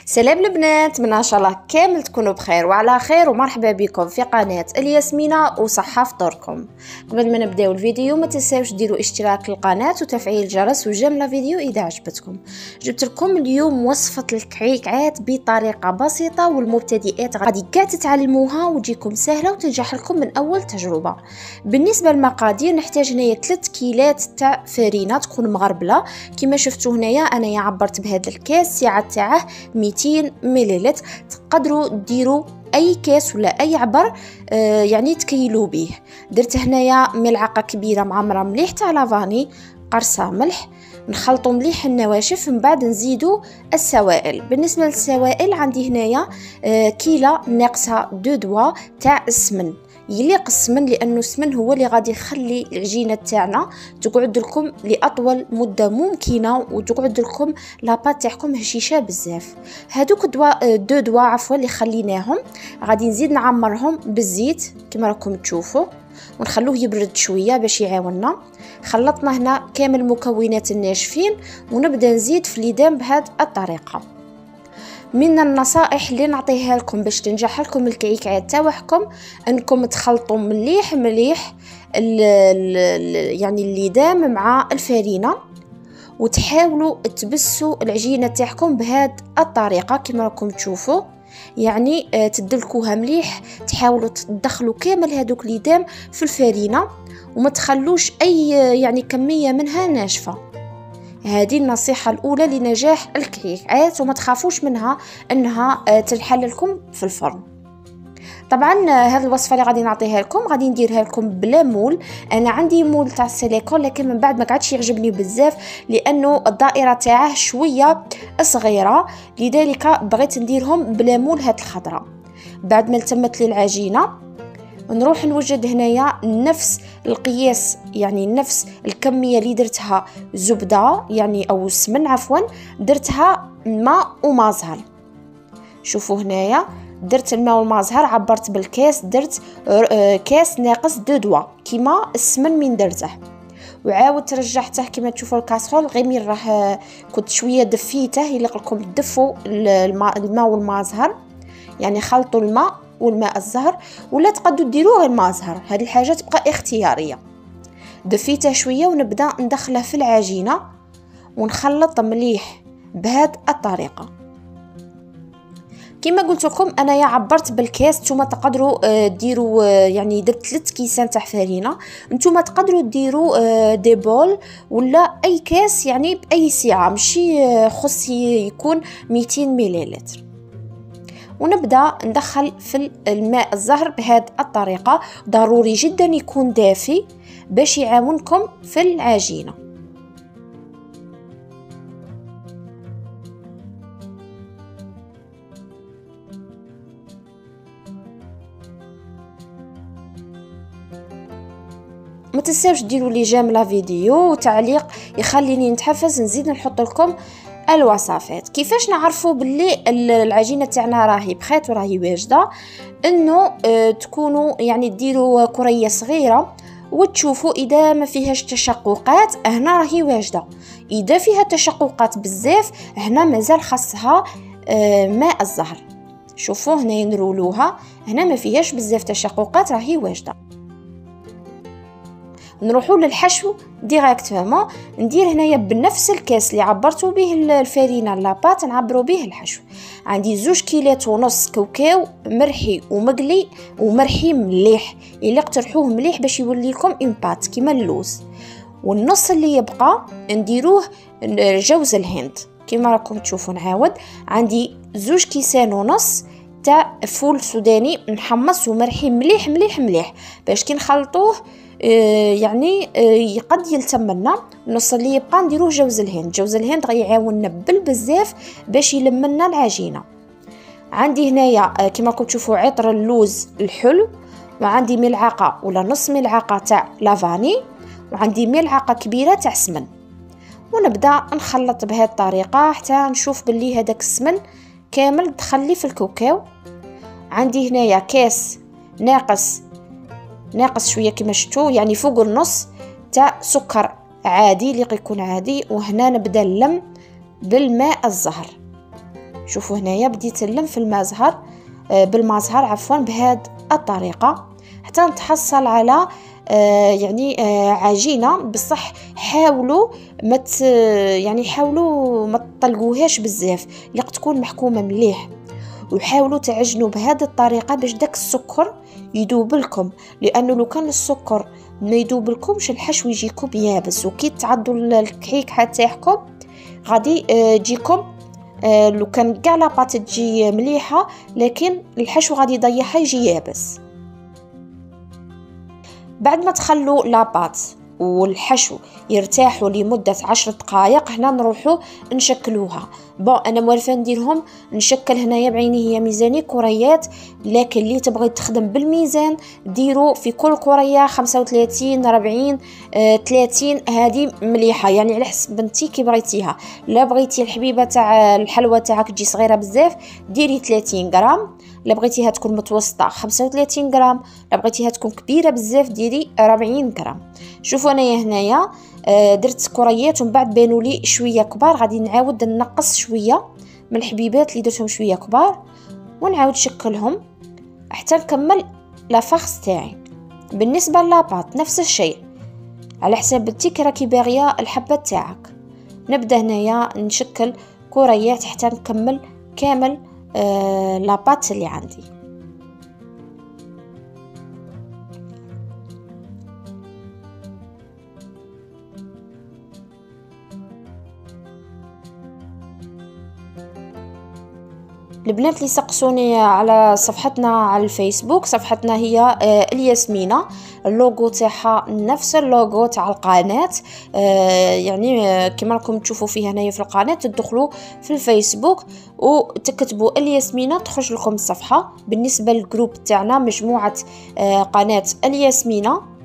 سلام البنات، من ان شاء الله كامل تكونوا بخير وعلى خير، ومرحبا بكم في قناه الياسمينه وصحه فطوركم. قبل ما نبداو الفيديو ما تنساوش ديروا اشتراك للقناه وتفعيل الجرس وجمله الفيديو اذا عجبتكم. جبت لكم اليوم وصفه الكعيكات بطريقه بسيطه والمبتدئات غادي تتعلموها وتجيكم سهله وتنجح لكم من اول تجربه. بالنسبه للمقادير نحتاج هنايا 3 كيلات تاع فرينه تكون مغربله كما شفتوا هنايا. انايا عبرت بهذا الكاس السعه تاعه 200 مليلتر. تقدروا ديروا اي كاس ولا اي عبر يعني تكيلوا به. درت هنايا ملعقه كبيره معمره مليح تاع لافاني، قرصه ملح، نخلطوا مليح النواشف، من بعد نزيدوا السوائل. بالنسبه للسوائل عندي هنايا كيله ناقصها 2 دوا تاع السمن. يليق السمن لانه السمن هو اللي غادي يخلي العجينه تاعنا تقعد لكم لاطول مده ممكنه وتقعد لكم لاباط تاعكم هشيشه بزاف. هذوك 2 دوا عفوا اللي خليناهم غادي نزيد نعمرهم بالزيت كما راكم تشوفوا ونخلوه يبرد شويه باش يعاوننا. خلطنا هنا كامل المكونات الناشفين ونبدا نزيد في الليدام بهذه الطريقه. من النصائح اللي نعطيها لكم باش تنجح لكم الكعيكات تاعكم انكم تخلطوا مليح يعني الليدام مع الفرينه وتحاولوا تبسوا العجينه تاعكم بهذه الطريقه كما راكم تشوفوا. يعني تدلكوها مليح، تحاولوا تدخلوا كامل هذوك الليدام في الفرينه وما تخلوش اي يعني كميه منها ناشفه. هذه النصيحة الأولى لنجاح الكعيكات وما تخافوش منها أنها تنحل لكم في الفرن. طبعا هذه الوصفة اللي غادي نعطيها لكم غادي نديرها لكم بلا مول. أنا عندي مول تاع السيليكون لكن من بعد ما قعدش يعجبني بزاف لأنه الدائرة تاعه شوية صغيرة، لذلك بغيت نديرهم بلا مول. هاد الخضرة بعد ما تمت لي العجينة نروح نوجد هنايا نفس القياس، يعني نفس الكمية اللي درتها زبدة يعني أو سمن عفوا، درتها ماء وما زهر. شوفوا هنايا درت الماء والماء زهر، عبرت بالكاس، درت كاس ناقص 2 دوا كيما السمن من درته، وعاودت رجعته كما تشوفوا الكاسرول. غير راه كنت شوية دفيته، يليق لكم تدفوا الماء والماء زهر، يعني خلطوا الماء والماء الزهر ولا تقدروا ديروه غير ماء زهر، هذه الحاجه تبقى اختياريه. دفيته شويه ونبدا ندخله في العجينه ونخلط مليح بهذه الطريقه. كما قلت لكم انايا عبرت بالكاس، نتوما تقدروا ديروا يعني درت 3 كيسان تاع فرينه، نتوما تقدروا ديروا دي بول ولا اي كاس يعني باي سعه، ماشي خص يكون 200 مليلتر. ونبدأ ندخل في الماء الزهر بهذه الطريقة. ضروري جدا يكون دافي باش يعاونكم في العجينة. ما تنساوش ديروا لي جيم لا فيديو وتعليق يخليني نتحفز نزيد نحط لكم الوصفات. كيفاش نعرفوا باللي العجينه تاعنا راهي بخيت وراهي واجده؟ انه تكونوا يعني ديروا كريه صغيره وتشوفوا اذا ما فيهاش تشققات هنا راهي واجده. اذا فيها تشققات بزاف هنا مازال خاصها ماء الزهر. شوفوا هنا نرولوها، هنا ما فيهاش بزاف تشققات راهي واجده. نروحوا للحشو ديريكتومون. ندير هنايا بنفس الكاس اللي عبرتوا به الفرينه لاباط نعبروا به الحشو. عندي 2 كيلات ونص كاوكاو مرحي ومقلي ومرحي مليح، الا اقترحوه مليح باش يولي لكم اون بات كيما اللوز. والنص اللي يبقى نديروه جوز الهند كيما راكم تشوفوا. نعاود عندي 2 كيسان ونص تاع فول سوداني محمص ومرحي مليح مليح مليح باش كي نخلطوه يعني قد يلتم لنا. النص اللي يبقى نديروه جوز الهند. جوز الهند غيعاوننا بزاف باش يلم لنا العجينه. عندي هنايا كما راكم تشوفوا عطر اللوز الحلو، وعندي ملعقه ولا نص ملعقه تاع لافاني، وعندي ملعقه كبيره تاع سمن. ونبدا نخلط بهذه الطريقه حتى نشوف باللي هذاك السمن كامل دخل لي في الكاوكاو. عندي هنايا كاس ناقص شويه كما شفتوا، يعني فوق النص تاع سكر عادي اللي يكون عادي. وهنا نبدا نلم بالماء الزهر. شوفوا هنايا بديت نلم المزهر بالمزهر عفوا بهذه الطريقه حتى نتحصل على عجينه. بصح حاولوا ما تطلقوهاش بزاف، لق تكون محكومه مليح، وحاولوا تعجنوا بهذه الطريقه باش داك السكر يذوب لكم، لانه لو كان السكر ما يذوب لكمش الحشو يجيكم يابس، وكي تعضوا الكعيكه تاعكم غادي تجيكم لو كان كاع لاباط تجي مليحه لكن الحشو غادي يضيعها يجي يابس. بعد ما تخلوا لاباط والحشو يرتاحوا لمدة 10 دقائق هنا نروحوا نشكلوها. انا موالفه نديرهم نشكل هنايا بعيني هي ميزاني كريات، لكن اللي تبغي تخدم بالميزان ديروا في كل كريه 35 40 30 هذه مليحه، يعني على حسب انتي كي بغيتيها. لا بغيتي الحبيبه تاع الحلوه تاعك تجي صغيره بزاف ديري 30 غرام، لا بغيتيها تكون متوسطه 35 غرام، لا بغيتيها تكون كبيره بزاف ديري 40 غرام. شوفوا انايا هنايا درت كريات ومن بعد بانوا لي شويه كبار، غادي نعاود نقص شويه من الحبيبات اللي درتهم شويه كبار ونعاود نشكلهم حتى نكمل لافاخس تاعي. بالنسبه للاباط نفس الشيء، على حساب انتي راكي باغيه الحبه تاعك. نبدا هنايا نشكل كريات حتى نكمل كامل لاباط اللي عندي. البنات اللي سقسوني على صفحتنا على الفيسبوك، صفحتنا هي الياسمينة، اللوغو تاعها نفس اللوغو تاع القناة، كما راكم تشوفوا فيه هنايا في القناة. تدخلوا في الفيسبوك وتكتبوا الياسمينة تخرج لكم الصفحة. بالنسبة للجروب تاعنا مجموعة قناة الياسمينة،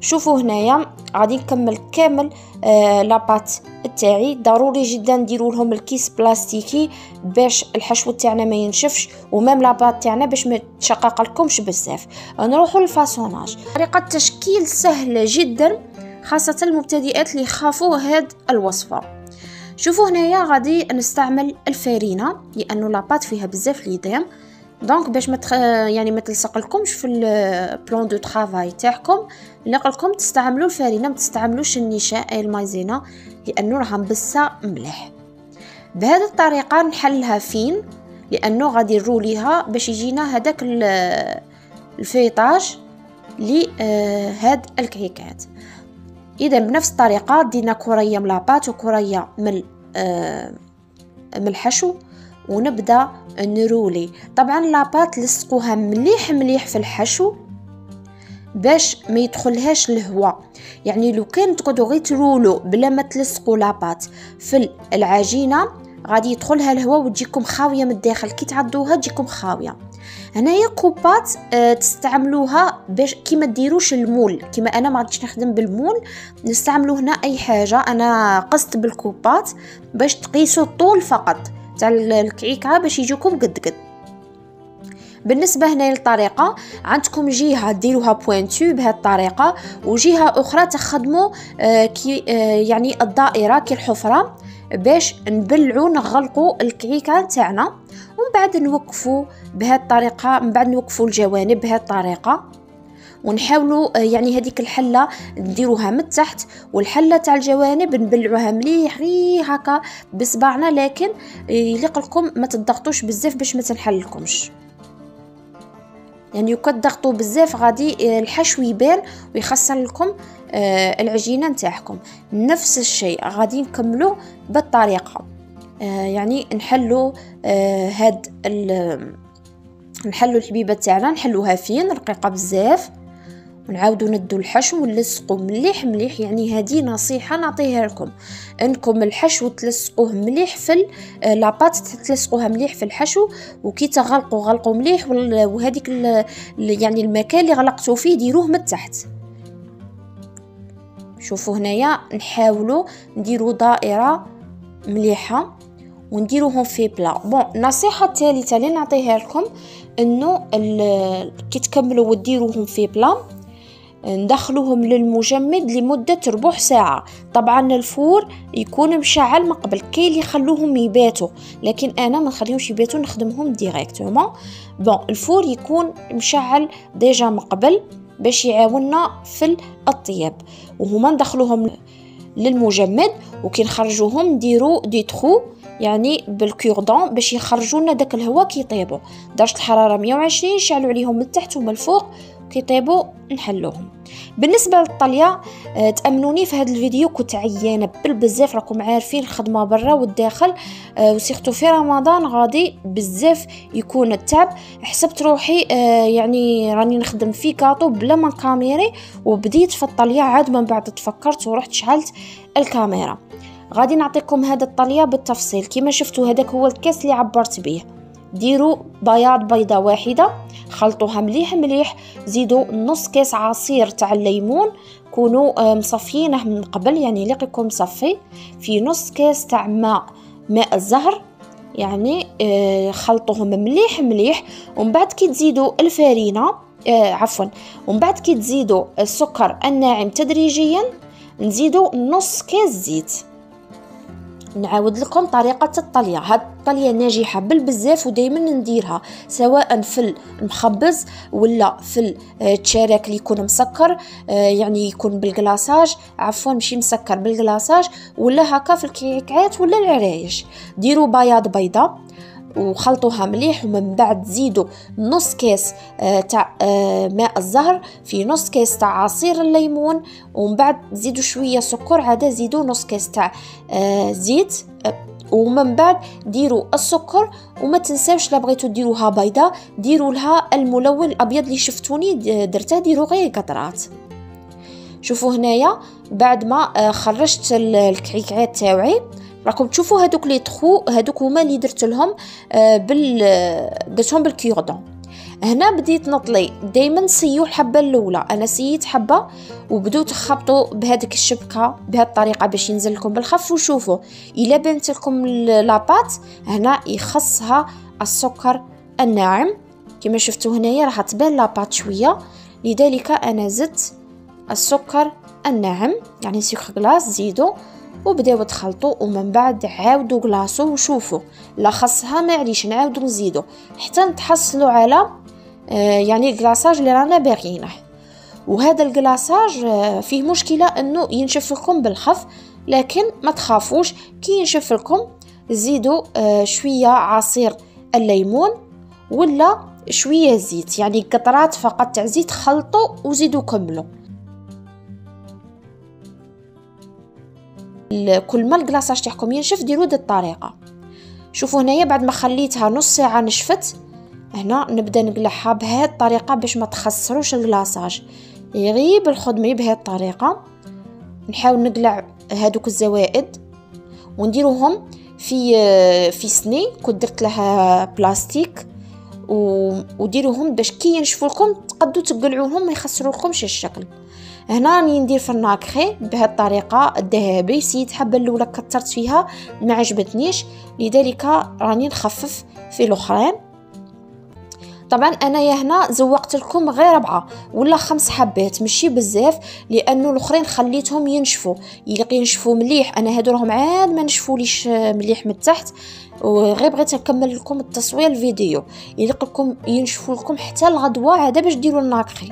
شوفوا هنايا غادي نكمل كامل لاباط تاعي. ضروري جدا نديروا لهم الكيس بلاستيكي باش الحشو تاعنا ما ينشفش، ومام لاباط تاعنا باش ما تشقق لكمش بزاف. نروحوا للفاسوناج. طريقه تشكيل سهله جدا خاصه المبتدئات اللي يخافوا هاد الوصفه. شوفوا هنايا غادي نستعمل الفارينه لانه لاباط فيها بزاف ليدام، دونك باش ما تلصق لكمش في البلان دو طرافاي تاعكم، نقولكم تستعملوا الفارينه ما تستعملوش النشا اي المايزينا لانه راها مبسه مليح. بهذه الطريقه نحلها فين لانه غادي نروليها باش يجينا هذاك الفيطاج لهاد الكعكات. اذا بنفس الطريقه دينا كريه من لاباط وكريه من الحشو ونبدا نرولي. طبعا لاباط لصقوها مليح مليح في الحشو باش ما يدخلهاش الهواء، يعني لو كان تقعدوا غير ترولوا بلا ما تلصقوا لاباط في العجينه غادي يدخلها الهواء وتجيكم خاويه من الداخل، كي تعضوها تجيكم خاويه. هنايا كوبات تستعملوها باش كيما ديروش المول، كيما انا ما غاديش نخدم بالمول نستعملو هنا اي حاجه. انا قصت بالكوبات باش تقيسوا الطول فقط تاع الكعيكه باش يجوكم قد قد. بالنسبه هنا للطريقه عندكم جهه ديروها بوينتو بهذه الطريقه، وجهه اخرى تخدموا يعني الدائره كي الحفره باش نبلعوا نغلقوا الكعيكه تاعنا، ومن بعد نوقفوا بهذه الطريقه، من بعد نوقفوا الجوانب بهذه الطريقه ونحاولوا يعني هذيك الحله نديروها من تحت والحله تاع الجوانب نبلعوها مليح غير هكا بصبعنا، لكن يليق لكم ما تضغطوش بزاف باش ما تنحللكمش، يعني كتضغطوا بزاف غادي الحشو يبان ويخسر لكم العجينه نتاعكم. نفس الشيء غادي نكملوا بالطريقه، يعني نحلوا نحلوا الحبيبه تاعنا نحلوها فين رقيقه بزاف، ونعاودوا ندوا الحشو ونلصقوا مليح مليح. يعني هذه نصيحه نعطيها لكم، انكم الحشو تلصقوه مليح في لاباط، تلصقوها مليح في الحشو، وكي غلقوا مليح، وهذيك يعني المكان اللي غلقتوا فيه ديروه من تحت. شوفوا هنايا نحاولوا نديروا دائره مليحه ونديروهم في بلا. بون النصيحه الثالثه اللي نعطيها لكم انه كي تكملوا وديروهم في بلا ندخلوهم للمجمد لمدة ربع ساعة. طبعا الفور يكون مشعل من قبل، كاين اللي يخلوهم يباتوا لكن انا ما نخليهمش يباتوا، نخدمهم ديريكتومون. بون الفور يكون مشعل ديجا من قبل باش يعاوننا في الطياب. وهما ندخلوهم للمجمد وكي نخرجوهم نديرو دي تخو يعني بالكوردون باش يخرجوا لنا داك الهواء كي يطيبوا. درجه الحراره 120 نشعلوا عليهم من التحت ومن الفوق، كي يطيبوا نحلوهم. بالنسبه للطليه تامنوني في هذا الفيديو كنت عيانه بزاف، راكم عارفين الخدمه برا والداخل وسيختو في رمضان غادي بزاف يكون التعب. حسبت روحي يعني راني نخدم في كاطو بلا ما كاميري، وبديت في الطليه عاد من بعد تفكرت ورحت شعلت الكاميرا. غادي نعطيكم هذا الطليه بالتفصيل. كما شفتوا هذاك هو الكاس اللي عبرت به. ديروا بيضه واحده، خلطوها مليح مليح، زيدوا نص كاس عصير تاع الليمون، كونوا مصفيينه من قبل يعني لقيكم مصفي، في نص كاس تاع ماء الزهر يعني خلطوهم مليح مليح. ومن بعد كي تزيدوا الفارينه ومن بعد كي تزيدوا السكر الناعم تدريجيا نزيدوا نص كاس زيت. نعاود لكم طريقه الطليه. هاد الطليه ناجحه بالبزاف ودائما نديرها سواء في المخبز ولا في التشارك اللي يكون مسكر يعني يكون بالكلاصاج، ماشي مسكر بالكلاصاج، ولا هكا في الكيكات ولا العرايش. ديروا بيضه وخلطوها مليح، ومن بعد زيدوا نص كاس تاع ماء الزهر في نص كاس تاع عصير الليمون، ومن بعد زيدوا شويه سكر، عاد زيدوا نص كاس تاع زيت، ومن بعد ديروا السكر. وما تنساوش لا بغيتو ديروها بيضه ديروا لها الملون الابيض اللي شفتوني درته، ديروا غير قطرات. شوفوا هنايا بعد ما خرجت الكعكات تاوعي راكم تشوفوا هذوك لي تخو، هذوك هما اللي درت لهم درتهم بالكيردون. هنا بديت نطلي دائما سيو الحبه الاولى، انا سيت حبه وبداو تخبطوا بهذيك الشبكه بهذه الطريقه باش ينزل لكم بالخف. وشوفوا الا بانت لكم لاباط هنا يخصها السكر الناعم كما شفتوا هنايا راح تبان لاباط شويه، لذلك انا زدت السكر الناعم يعني سكر كلاص زيدوا وبداو تخلطوا، ومن بعد عاودوا كلاصو. وشوفوا لا خصها معليش نعاودوا نزيدوا حتى نتحصلوا على يعني الكلاصاج اللي رانا باغيينه. وهذا الكلاصاج فيه مشكله انه ينشف لكم بالخف، لكن ما تخافوش كي ينشف لكم زيدوا شويه عصير الليمون ولا شويه زيت، يعني قطرات فقط تاع زيت، خلطوا وزيدوا كملوا. كل ما الكلاصاج تاعكم ينشف ديروا هذه الطريقه. شوفوا هنايا بعد ما خليتها نص ساعه نشفت، هنا نبدا نقلعها بهذه الطريقه باش ما تخسروش الكلاصاج. يغيب الخدمه بهذه الطريقه. نحاول نقلع هذوك الزوائد ونديروهم في سني كنت درت لها بلاستيك، وديروهم باش كي ينشفوا لكم تقدروا تقلعوهم ما يخسروا لكمش الشكل. هنا راني ندير في الناكخي بهذه الطريقه الذهبي. سيت حبه الاولى كثرت فيها ما عجبتنيش، لذلك راني نخفف في الاخرين. طبعا انا هنا زوقت لكم غير 4 ولا 5 حبات ماشي بزاف، لانه الاخرين خليتهم ينشفوا ينشفوا مليح. انا هادو راهم عاد ما نشفوليش مليح من التحت، وغير بغيت نكمل لكم التصوير الفيديو يلقلكم ينشفوا لكم حتى الغدوه عاد باش ديروا الناكخي.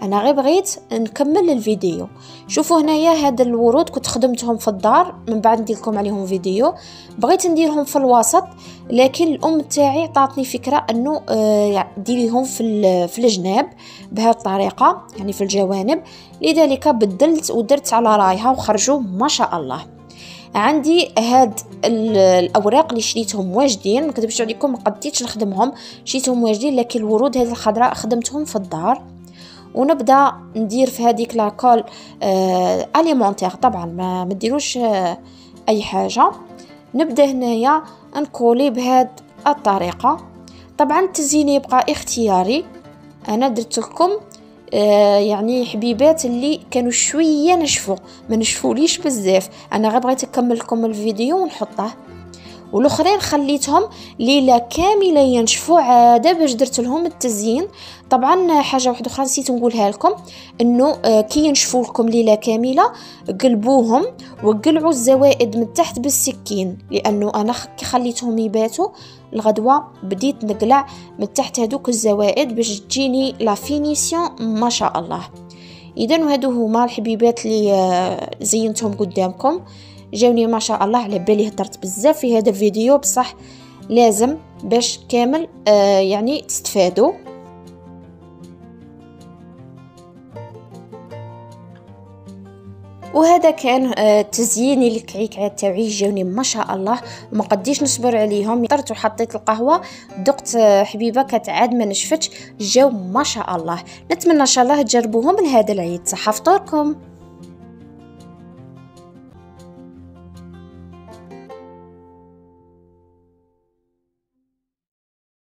انا غير بغيت نكمل الفيديو. شوفوا هنايا هاد الورود كنت خدمتهم في الدار، من بعد ندير لكم عليهم فيديو. بغيت نديرهم في الوسط، لكن الام تاعي عطاتني فكره انه ديريهم في الجناب بهذه الطريقه يعني في الجوانب، لذلك بدلت ودرت على رايها وخرجوا ما شاء الله. عندي هاد الاوراق اللي شريتهم واجدين، ما نكذبش عليكم ما قديتش نخدمهم، شريتهم واجدين، لكن الورود هذه الخضراء خدمتهم في الدار. ونبدا ندير في هذيك لاكول اليمونتير، طبعا ما ديروش اي حاجه. نبدا هنايا نكولي بهذه الطريقه. طبعا التزيين يبقى اختياري، انا درت لكم يعني حبيبات اللي كانوا شويه نشفوا ما نشفوليش بزاف، انا غير بغيت نكمل لكم الفيديو ونحطه. والاخرين خليتهم ليله كامله ينشفوا عاده باش درت لهم التزيين. طبعا حاجه واحده اخرى نسيت نقولها لكم، انه كي ينشفوا لكم ليله كامله قلبوهم وقلعوا الزوائد من تحت بالسكين، لانه انا كي خليتهم يباتوا الغدوه بديت نقلع من تحت هذوك الزوائد باش تجيني لا فينيسيون ما شاء الله. اذا هادو هما الحبيبات اللي زينتهم قدامكم، جاوني ما شاء الله. على بالي هدرت بزاف في هذا الفيديو، بصح لازم باش كامل يعني تستفادوا. وهذا كان تزييني للكعيكات تاعي، جاوني ما شاء الله وما قديش نصبر عليهم. طرت وحطيت القهوه دقت حبيبه كانت عاد ما نشفتش، جاو ما شاء الله. نتمنى ان شاء الله تجربوهم لهذا العيد. صحه فطوركم.